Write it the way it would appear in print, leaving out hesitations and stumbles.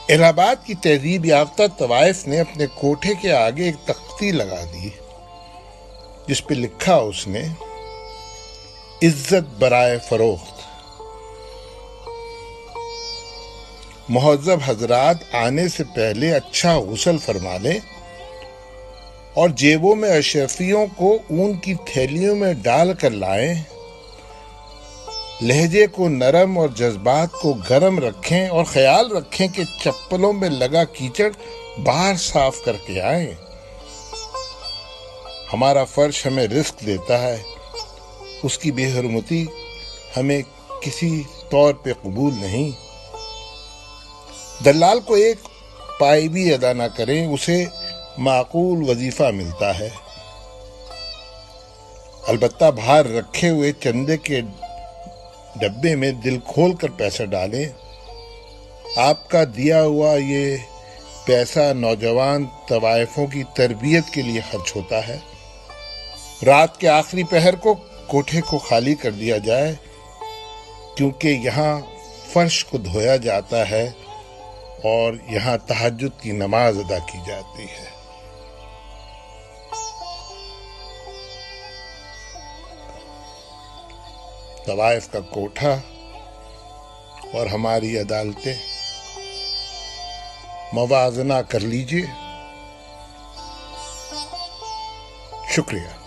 الہ آباد کی تہذیب یافتہ طوائف نے اپنے کوٹھے کے آگے ایک تختی لگا دی جس پہ لکھا اس نے عزت برائے فروخت۔ مہذب حضرات آنے سے پہلے اچھا غسل فرما لیں اور جیبوں میں اشرفیوں کو اون کی تھیلیوں میں ڈال کر لائیں، لہجے کو نرم اور جذبات کو گرم رکھیں اور خیال رکھیں کہ چپلوں میں لگا کیچڑ باہر صاف کر کے آئیں۔ ہمارا فرش ہمیں رزق دیتا ہے، اس کی بے حرمتی ہمیں کسی طور پہ قبول نہیں۔ دلال کو ایک پائی بھی ادا نہ کریں، اسے معقول وظیفہ ملتا ہے۔ البتہ باہر رکھے ہوئے چندے کے ڈبے میں دل کھول کر پیسہ ڈالیں۔ آپ کا دیا ہوا یہ پیسہ نوجوان طوائفوں کی تربیت کے لیے خرچ ہوتا ہے۔ رات کے آخری پہر کو کوٹھے کو خالی کر دیا جائے، کیونکہ یہاں فرش کو دھویا جاتا ہے اور یہاں تہجد کی نماز ادا کی جاتی ہے۔ طوائف کا کوٹھا اور ہماری عدالتیں موازنہ کر لیجئے۔ شکریہ۔